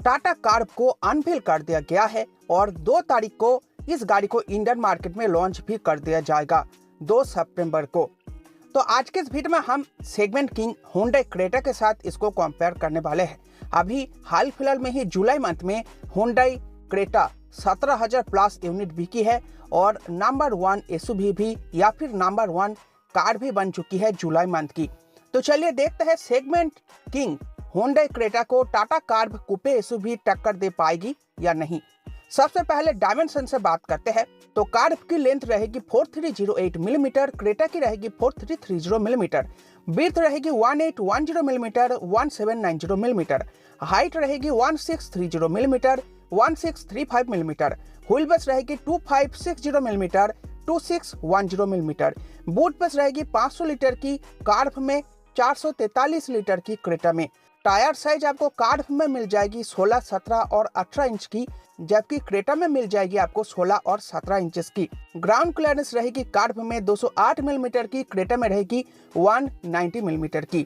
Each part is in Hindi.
टाटा कार्व को अनवील कर दिया गया है और 2 तारीख को इस गाड़ी को इंडियन मार्केट में लॉन्च भी कर दिया जाएगा 2 सितंबर को। तो आज के इस वीडियो में हम सेगमेंट किंग Hyundai क्रेटा के साथ इसको कंपेयर करने वाले हैं। अभी हाल फिलहाल में ही जुलाई मंथ में Hyundai क्रेटा 17,000 प्लस यूनिट बिकी है और नंबर 1 एसयूवी भी या फिर नंबर 1 कार भी बन चुकी है जुलाई मंथ की। तो चलिए देखते हैं सेगमेंट किंग Hyundai क्रेटा को टाटा कार्व कूपे एसयूवी टक्कर दे पाएगी या नहीं। सबसे पहले डायमेंशन से बात करते हैं तो कार्व की लेंथ रहेगी 4308 मिलीमीटर, क्रेटा की रहेगी 4330 मिलीमीटर, विड्थ रहेगी 1810 मिलीमीटर, 1790 मिलीमीटर, हाइट रहेगी 1630 मिलीमीटर, 1635 मिलीमीटर, व्हील बेस रहेगी 2560 मिलीमीटर, 2610 मिलीमीटर, बूट बेस रहेगी 500 लीटर की कार्व में, 443 लीटर की क्रेटा में। टायर साइज आपको कार्व में मिल जाएगी 16, 17 और 18 इंच की, जबकि क्रेटा में मिल जाएगी आपको 16 और 17 इंचेस की। ग्राउंड क्लियरेंस रहेगी कार्व में 208 मिलीमीटर की, क्रेटा में रहेगी 190 मिलीमीटर की।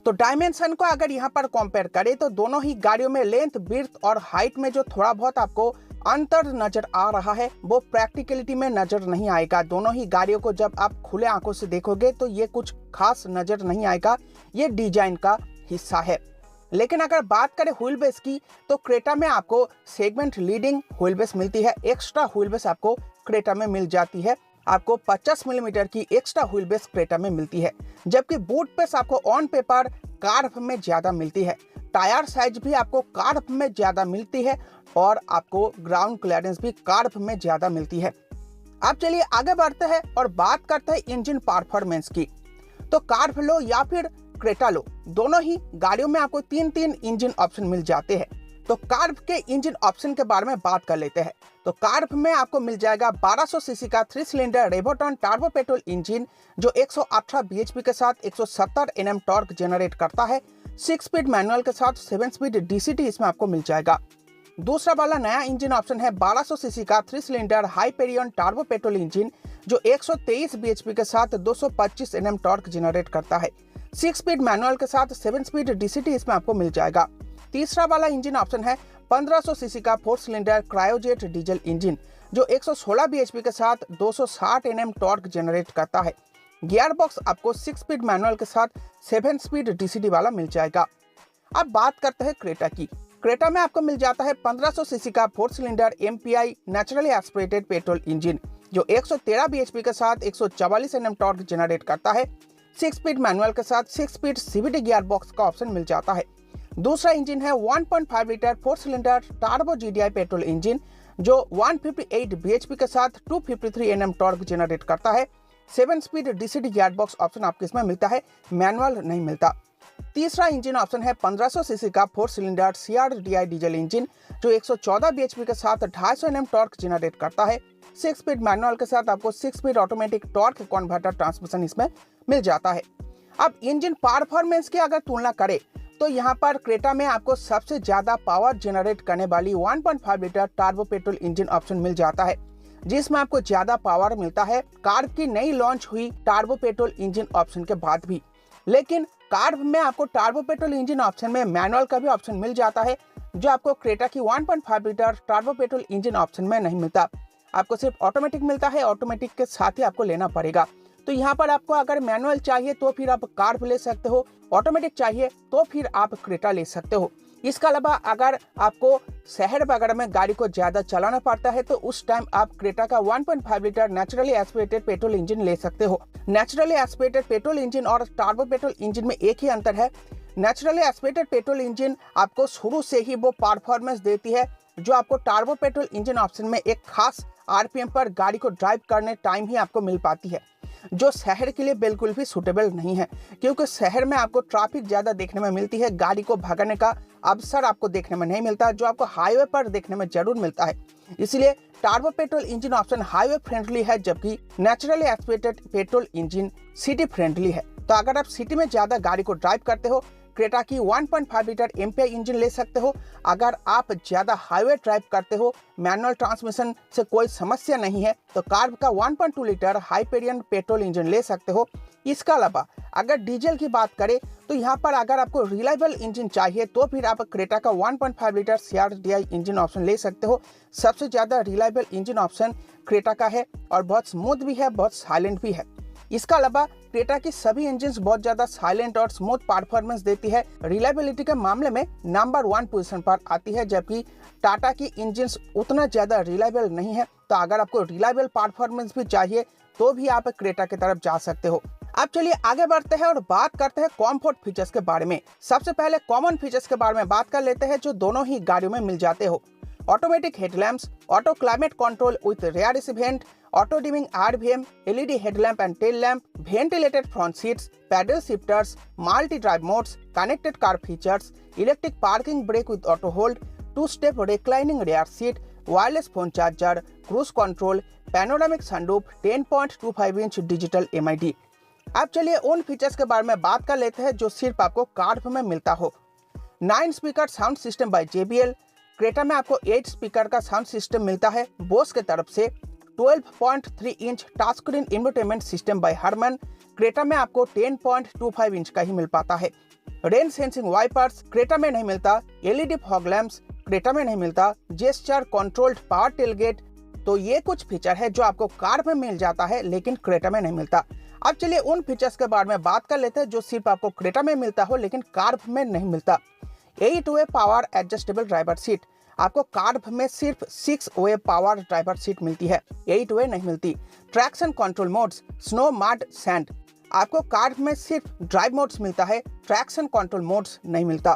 तो डायमेंशन को अगर यहाँ पर कंपेयर करें तो दोनों ही गाड़ियों में लेंथ, विड्थ और हाइट में जो थोड़ा बहुत आपको अंतर नजर आ रहा है वो प्रैक्टिकलिटी में नजर नहीं आएगा। दोनों ही गाड़ियों को जब आप खुले आंखों से देखोगे तो ये कुछ खास नजर नहीं आएगा, ये डिजाइन का हिस्सा है। लेकिन अगर बात करें व्हील बेस की तो क्रेटा में आपको सेगमेंट लीडिंग व्हील बेस मिलती है, एक्स्ट्रा व्हील बेस आपको क्रेटा में मिल जाती है। आपको 50 मिलीमीटर की एक्स्ट्रा व्हील बेस क्रेटा में मिलती है, जबकि बूट बेस आपको ऑन पेपर कार्व में ज्यादा मिलती है। टायर साइज भी आपको कार्व में ज्यादा मिलती है और आपको ग्राउंड क्लियरेंस भी कार्व में ज्यादा मिलती है। अब चलिए आगे बढ़ते हैं और बात करते हैं इंजन परफॉर्मेंस की। तो कार्व लो या फिर क्रेटा लो, दोनों ही गाड़ियों में आपको 3 इंजन ऑप्शन मिल जाते हैं। तो कार्व के इंजन ऑप्शन के बारे में बात कर लेते हैं। तो कार्व में आपको मिल जाएगा 1200 सीसी का 3 सिलेंडर रेवोटन टर्बो पेट्रोल इंजन जो 118 बीएचपी के साथ 170 एनएम टॉर्क जनरेट करता है। 6 स्पीड मैनुअल के साथ 7 स्पीड डीसीटी इसमें आपको मिल जाएगा। दूसरा वाला नया इंजन ऑप्शन है 1200 सीसी का 3 cylinder Hyperion turbo petrol engine जो 123 बीएचपी के साथ 225 एनएम टॉर्क जनरेट करता है। 6 स्पीड मैनुअल के साथ 7 स्पीड डीसीटी इसमें आपको मिल जाएगा। तीसरा वाला इंजन ऑप्शन है 1500 सीसी का 4 सिलेंडर क्रायोजेट डीजल इंजन जो 116 बीएचपी के साथ 260 एनएम टॉर्क जनरेट करता है। गियर बॉक्स आपको 6 स्पीड मैनुअल के साथ 7 स्पीड डीसीटी वाला मिल जाएगा। अब बात करते हैं क्रेटा की। क्रेटा में आपको मिल जाता है 1500 सीसी का 4 cylinder MPI naturally aspirated petrol engine जो 113 बीएचपी के साथ 144 एनएम टॉर्क जनरेट करता है। 6 स्पीड मैनुअल के साथ 6 स्पीड सीवीटी गियर बॉक्स का ऑप्शन मिल जाता है। दूसरा इंजन है 1.5 litre 4 cylinder turbo GDI petrol engine जो 158 बीएचपी के साथ 253 एनएम टॉर्क जनरेट करता है। 7 speed DCT gear box option आपको इसमें मिलता है, मैनुअल नहीं मिलता। तीसरा इंजन ऑप्शन है 1500 सीसी का 4 सिलेंडर सीआरडीआई डीजल इंजन जो 114 बीएचपी के साथ 250 एनएम टॉर्क जनरेट करता है। 6 स्पीड मैनुअल के साथ आपको 6 speed automatic torque converter transmission इसमें मिल जाता है। अब इंजन परफॉर्मेंस की अगर तुलना करें तो यहाँ पर क्रेटा में आपको सबसे ज्यादा पावर जनरेट करने वाली 1.5 litre turbo petrol engine option मिल जाता है, जिसमें आपको ज्यादा पावर मिलता है कार्व की नई लॉन्च हुई टर्बो पेट्रोल इंजन ऑप्शन के बाद भी। लेकिन कार्व में आपको टर्बो पेट्रोल इंजन ऑप्शन में मैनुअल का भी ऑप्शन मिल जाता है, जो आपको क्रेटा की 1.5 litre turbo petrol engine option में नहीं मिलता। आपको सिर्फ ऑटोमेटिक मिलता है, ऑटोमेटिक के साथ ही आपको लेना पड़ेगा। तो यहाँ पर आपको अगर मैनुअल चाहिए तो फिर आप कार्व ले सकते हो, ऑटोमेटिक चाहिए तो फिर आप क्रेटा ले सकते हो। इसके अलावा अगर आपको शहर वगैरह में गाड़ी को ज्यादा चलाना पड़ता है तो उस टाइम आप क्रेटा का 1.5 litre naturally aspirated petrol engine ले सकते हो। नेचुरली एस्पिरेटेड पेट्रोल इंजन और टर्बो पेट्रोल इंजन में एक ही अंतर है, नेचुरली एस्पिरेटेड पेट्रोल इंजन आपको शुरू से ही वो परफॉर्मेंस देती है जो आपको टर्बो पेट्रोल इंजन ऑप्शन में एक खास आरपीएम पर गाड़ी को ड्राइव करने टाइम ही आपको मिल पाती है, जो शहर के लिए बिल्कुल भी सूटेबल नहीं है, क्योंकि शहर में आपको ट्रैफिक ज्यादा देखने में मिलती है, गाड़ी को भगाने का अवसर आपको देखने में नहीं मिलता, जो आपको हाईवे पर देखने में जरूर मिलता है। इसलिए turbo petrol engine option highway friendly है, जबकि naturally aspirated petrol engine city friendly है। तो अगर आप सिटी में ज्यादा गाड़ी को ड्राइव करते हो क्रेटा की 1.5 लीटर एमपीआई इंजन ले सकते हो। अगर आप ज्यादा हाईवे ड्राइव करते हो, मैनुअल ट्रांसमिशन से कोई समस्या नहीं है, तो कार्व का 1.2 लीटर हाइपेरियन पेट्रोल इंजन ले सकते हो। इसके अलावा अगर डीजल की बात करें तो यहाँ पर अगर आपको रिलायबल इंजन चाहिए तो फिर आप क्रेटा का 1.5 लीटर CRDI इंजन ऑप्शन ले सकते हो। सबसे ज़्यादा रिलायबल इंजन ऑप्शन क्रेटा का है और बहुत स्मूथ भी है, बहुत साइलेंट भी है। इसके अलावा क्रेटा की सभी इंजन्स बहुत ज़्यादा साइलेंट और स्मूथ परफॉर्मेंस देती है। रिलायबिलिटी के मामले में नंबर 1 पोजीशन पर आती है, जबकि टाटा की इंजन्स उतना ज़्यादा रिलायबल नहीं है। तो अगर आपको रिलायबल परफॉर्मेंस भी चाहिए तो भी आप क्रेटा की तरफ जा सकते हो। अब चलिए आगे बढ़ते हैं और बात करते हैं कॉम्फर्ट फीचर्स के बारे में। सबसे पहले कॉमन फीचर्स के बारे में बात कर लेते हैं जो दोनों ही गाड़ियों में मिल जाते हो। Automatic headlamps, auto climate control with rear AC vent, auto dimming RVM, LED headlamp and tail lamp, ventilated front seats, paddle shifters, multi drive modes, connected car features, electric parking brake with auto hold, 2-स्टेप reclining rear seat, wireless phone charger, cruise control, panoramic sunroof, 10.25 inch digital MID। अब चलिए उन फीचर्स के बारे में बात कर लेते हैं जो सिर्फ आपको कार्व में मिलता हो। 9 speaker sound system by JBL। Creta में आपको 8 स्पीकर का साउंड सिस्टम मिलता है बोस के तरफ से। 12.3 inch touch screen infotainment system by Harman. Creta में आपको 10.25 इंच का ही मिल पाता है। रेन सेंसिंग वाइपर्स क्रेटा में नहीं मिलता। LED फॉग लैंप्स क्रेटा में नहीं मिलता। Gesture controlled power tailgate. तो ये कुछ फीचर है जो आपको कार में मिल जाता है लेकिन क्रेटा में नहीं मिलता। अब चलिए उन फीचर्स के बारे में बात कर लेते हैं जो सिर्फ आपको क्रेटा में मिलता हो लेकिन कार्व में नहीं मिलता। AE2A power adjustable driver seat. आपको कार्व में सिर्फ 6 वे पावर ड्राइवर सीट मिलती है, AE2A नहीं मिलती। Traction control modes, snow, mud, sand. आपको कार्व में सिर्फ ड्राइव मोड्स मिलता है, ट्रैक्शन कंट्रोल मोड्स नहीं मिलता।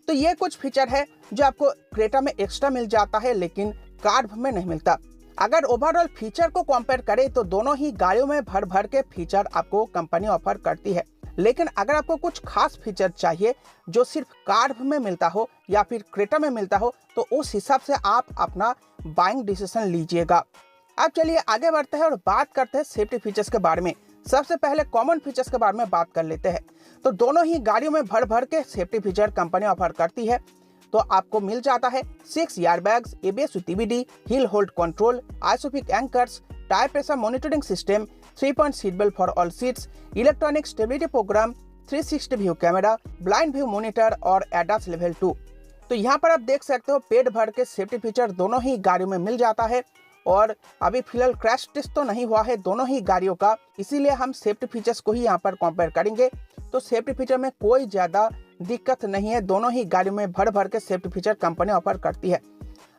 तो ये कुछ फीचर है जो आपको क्रेटा में एक्स्ट्रा मिल जाता है लेकिन कार्व में नहीं मिलता। अगर ओवरऑल फीचर को कंपेयर करें तो दोनों ही गाड़ियों में भर भर के फीचर आपको कंपनी ऑफर करती है, लेकिन अगर आपको कुछ खास फीचर चाहिए जो सिर्फ कार्व में मिलता हो या फिर क्रेटा में मिलता हो तो उस हिसाब से आप अपना बाइंग डिसीजन लीजिएगा। अब चलिए आगे बढ़ते हैं और बात करते हैं सेफ्टी फीचर्स के बारे में। सबसे पहले कॉमन फीचर्स के बारे में बात कर लेते हैं। तो दोनों ही गाड़ियों में भर भर के सेफ्टी फीचर कंपनी ऑफर करती है। तो आपको मिल जाता है 6 airbags, ABS with EBD, hill hold control, ISOFIX anchors, tyre pressure monitoring system, 3-point seat belt for all seats, electronic stability program, 360 view camera, blind view monitor और ADAS लेवल 2। तो यहाँ पर आप देख सकते हो पेट भर के सेफ्टी फीचर दोनों ही गाड़ियों में मिल जाता है। और अभी फिलहाल क्रैश टेस्ट तो नहीं हुआ है दोनों ही गाड़ियों का, इसीलिए हम सेफ्टी फीचर्स को ही यहाँ पर कंपेयर करेंगे। तो सेफ्टी फीचर में कोई ज़्यादा दिक्कत नहीं है, दोनों ही गाड़ियों में भर भर के सेफ्टी फीचर कंपनी ऑफर करती है।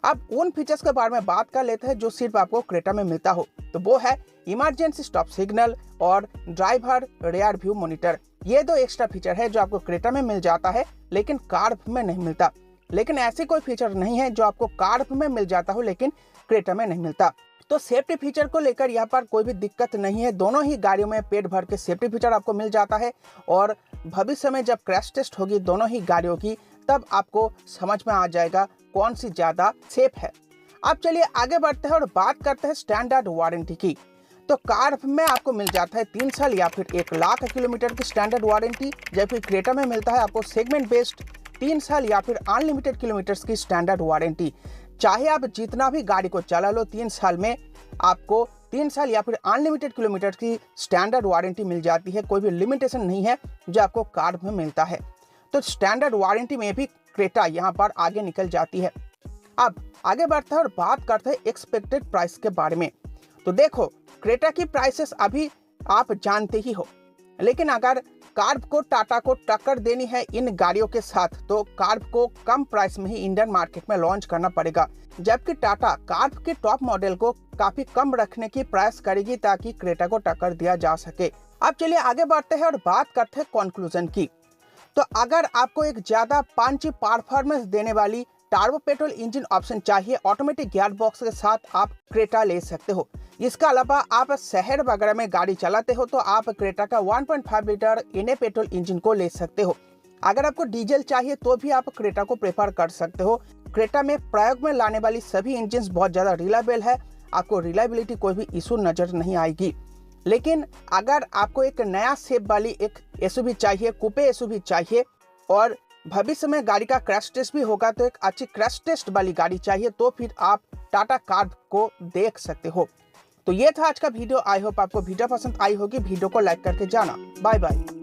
अब उन फीचर्स के बारे में बात कर लेते हैं जो सिर्फ आपको क्रेटा में मिलता हो। तो वो है इमरजेंसी स्टॉप सिग्नल और ड्राइवर रेयर व्यू मॉनिटर। ये 2 एक्स्ट्रा फीचर है जो आपको क्रेटा में मिल जाता है लेकिन कार्व में नहीं मिलता। लेकिन ऐसी कोई फीचर नहीं है जो आपको कार्व में मिल जाता हो लेकिन क्रेटा में नहीं मिलता। तो सेफ्टी फीचर को लेकर यहाँ पर कोई भी दिक्कत नहीं है, दोनों ही गाड़ियों में पेट भर के सेफ्टी फीचर आपको मिल जाता है। और भविष्य में जब क्रैश टेस्ट होगी दोनों ही गाड़ियों की तब आपको समझ में आ जाएगा कौन सी ज़्यादा सेफ है। अब चलिए आगे बढ़ते हैं और बात करते हैं स्टैंडर्ड वारंटी की। तो कार्व में आपको मिल जाता है 3 साल या फिर 1 लाख किलोमीटर की स्टैंडर्ड वारंटी, जबकि क्रेटा में मिलता है आपको सेगमेंट बेस्ड 3 साल या फिर अनलिमिटेड किलोमीटर्स की स्टैंडर्ड वारंटी। चाहे आप जितना भी गाड़ी को चला लो 3 साल में आपको 3 साल या फिर अनलिमिटेड किलोमीटर की स्टैंडर्ड वारंटी मिल जाती है। कोई भी लिमिटेशन नहीं है जो आपको कार्व में मिलता है। तो स्टैंडर्ड वारंटी में भी क्रेटा यहाँ पर आगे निकल जाती है। अब आगे बढ़ते हैं और बात करते हैं एक्सपेक्टेड प्राइस के बारे में। तो देखो क्रेटा की प्राइसेस अभी आप जानते ही हो, लेकिन अगर कार्व को टाटा को टक्कर देनी है इन गाड़ियों के साथ तो कार्व को कम प्राइस में ही इंडियन मार्केट में लॉन्च करना पड़ेगा, जबकि टाटा कार्व के टॉप मॉडल को काफी कम रखने की प्रयास करेगी ताकि क्रेटा को टक्कर दिया जा सके। अब चलिए आगे बढ़ते हैं और बात करते हैं कंक्लूजन की। तो अगर आपको एक ज्यादा पंची परफॉर्मेंस देने वाली टर्बो पेट्रोल इंजन ऑप्शन चाहिए ऑटोमेटिक गियर बॉक्स के साथ आप क्रेटा ले सकते हो। इसके अलावा आप शहर वगैरह में गाड़ी चलाते हो तो आप क्रेटा का 1.5 लीटर NA पेट्रोल इंजन को ले सकते हो। अगर आपको डीजल चाहिए तो भी आप क्रेटा को प्रेफर कर सकते हो। क्रेटा में प्रयोग में लाने वाली सभी इंजन बहुत ज़्यादा रिलायबल है, आपको रिलायबिलिटी कोई भी इशू नज़र नहीं आएगी। लेकिन अगर आपको एक नया शेप वाली एक SUV चाहिए, कूपे SUV चाहिए और भविष्य में गाड़ी का क्रैश टेस्ट भी होगा तो एक अच्छी क्रैश टेस्ट वाली गाड़ी चाहिए तो फिर आप टाटा कार्व को देख सकते हो। तो ये था आज का वीडियो। आई होप आपको वीडियो पसंद आई होगी। वीडियो को लाइक करके जाना। Bye bye.